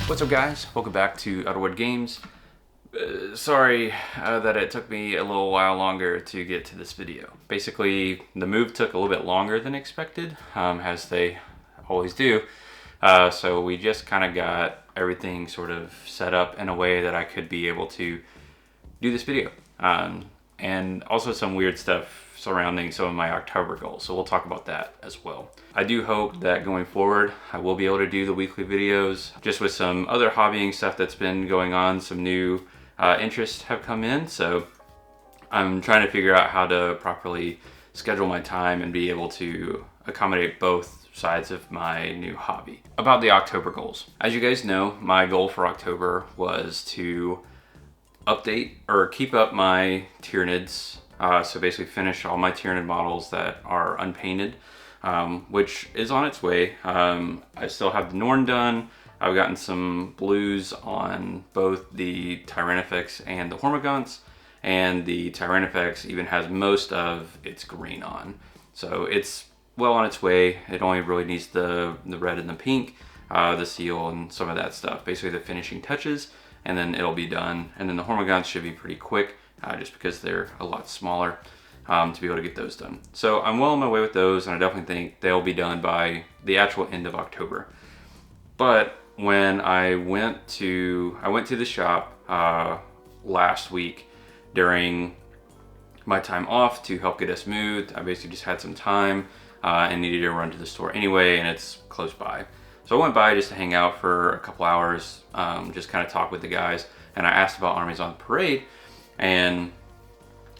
What's up guys, welcome back to Outerwood Games. Sorry that it took me a little while longer to get to this video. Basically, the move took a little bit longer than expected, as they always do. So we just kind of got everything sort of set up in a way that I could be able to do this video. And also some weird stuff surrounding some of my October goals, so we'll talk about that as well. I do hope that going forward I will be able to do the weekly videos just with some other hobbying stuff that's been going on. Some new interests have come in, so I'm trying to figure out how to properly schedule my time and be able to accommodate both sides of my new hobby. About the October goals, as you guys know, my goal for October was to update or keep up my Tyranids. So basically finish all my Tyranid models that are unpainted, which is on its way. I still have the Norn done. I've gotten some blues on both the Tyrannifex and the Hormagaunts, and the Tyrannifex even has most of its green on. So it's well on its way. It only really needs the red and the pink, the seal and some of that stuff. Basically the finishing touches, and then it'll be done. And then the Hormagaunts should be pretty quick. Just because they're a lot smaller to be able to get those done. So I'm well on my way with those, and I definitely think they'll be done by the actual end of October. But when I went to the shop last week during my time off to help get us moved, I basically just had some time and needed to run to the store anyway, and it's close by. So I went by just to hang out for a couple hours, just kind of talk with the guys, and I asked about Armies on Parade. And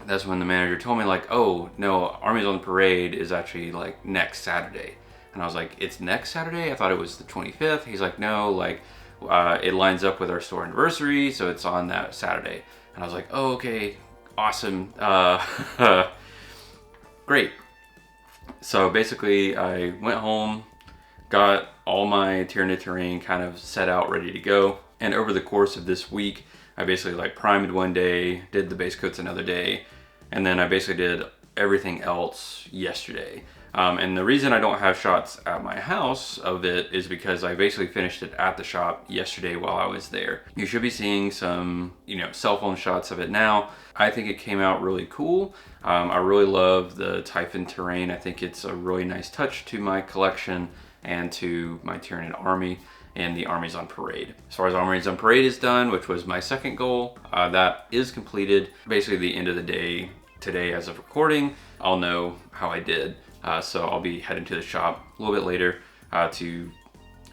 that's when the manager told me, like, oh no, Armies on Parade is actually like next Saturday. And I was like, it's next Saturday? I thought it was the 25th. He's like, no, like it lines up with our store anniversary, so it's on that Saturday. And I was like, oh, okay, awesome. Great. So basically I went home, got all my Tyranid terrain kind of set out, ready to go. And over the course of this week, I basically like primed one day, did the base coats another day, and then I basically did everything else yesterday. And the reason I don't have shots at my house of it is because I basically finished it at the shop yesterday while I was there. You should be seeing some, cell phone shots of it now. I think it came out really cool. I really love the Typhon terrain. I think it's a really nice touch to my collection and to my Tyranid army and the Armies on Parade. As far as Armies on Parade is done, which was my second goal, that is completed. Basically the end of the day today as of recording, I'll know how I did. So I'll be heading to the shop a little bit later to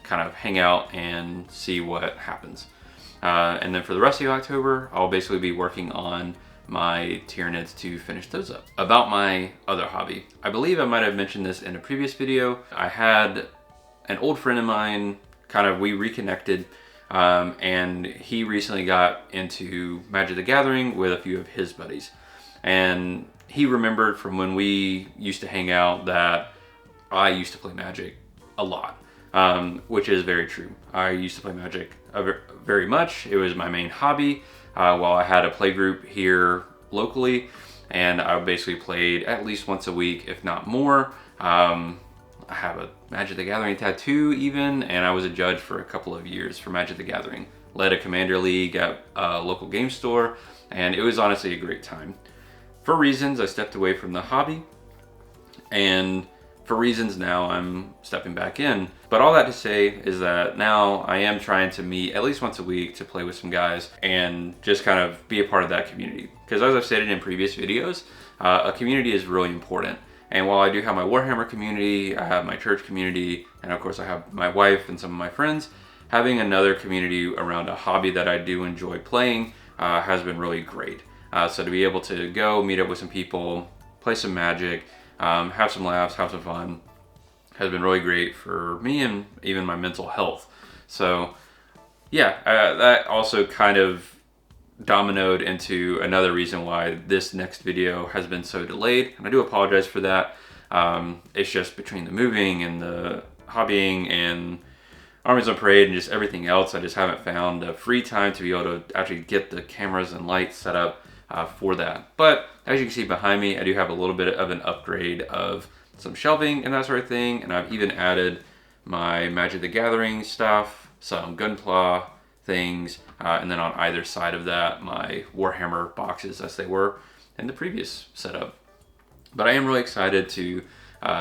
kind of hang out and see what happens. And then for the rest of October, I'll basically be working on my Tyranids to finish those up. About my other hobby, I believe I might have mentioned this in a previous video. I had an old friend of mine, we reconnected, and he recently got into Magic the Gathering with a few of his buddies. And he remembered from when we used to hang out that I used to play Magic a lot, which is very true. I used to play Magic very much. It was my main hobby while I had a play group here locally, and I basically played at least once a week, if not more. I have a Magic the Gathering tattoo even, and I was a judge for a couple of years for Magic the Gathering. Led a Commander League at a local game store, and it was honestly a great time. For reasons, I stepped away from the hobby, and for reasons now I'm stepping back in. But all that to say is that now I am trying to meet at least once a week to play with some guys and just kind of be a part of that community. Because as I've stated in previous videos, a community is really important. And while I do have my Warhammer community, I have my church community, and of course I have my wife and some of my friends, having another community around a hobby that I do enjoy playing has been really great. So to be able to go meet up with some people, play some Magic, have some laughs, have some fun, has been really great for me and even my mental health. So yeah, that also kind of dominoed into another reason why this next video has been so delayed, and I do apologize for that. It's just between the moving and the hobbying and Armies on Parade and just everything else, I just haven't found the free time to be able to actually get the cameras and lights set up for that. But as you can see behind me, I do have a little bit of an upgrade of some shelving and that sort of thing, and I've even added my Magic the Gathering stuff some Gunpla things, and then on either side of that, my Warhammer boxes as they were in the previous setup. But I am really excited to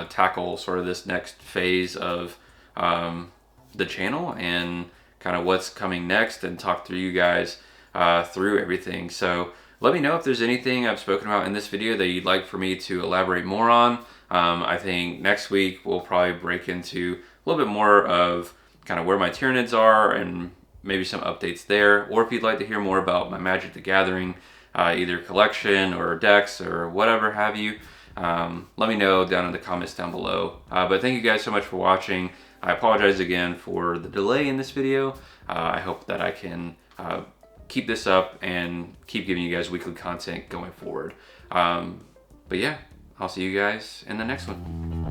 tackle sort of this next phase of the channel and kind of what's coming next, and talk through you guys through everything. So let me know if there's anything I've spoken about in this video that you'd like for me to elaborate more on. I think next week we'll probably break into a little bit more of kind of where my Tyranids are and maybe some updates there. Or if you'd like to hear more about my Magic the Gathering, either collection or decks or whatever have you, let me know down in the comments down below. But thank you guys so much for watching. I apologize again for the delay in this video. I hope that I can keep this up and keep giving you guys weekly content going forward. But yeah, I'll see you guys in the next one.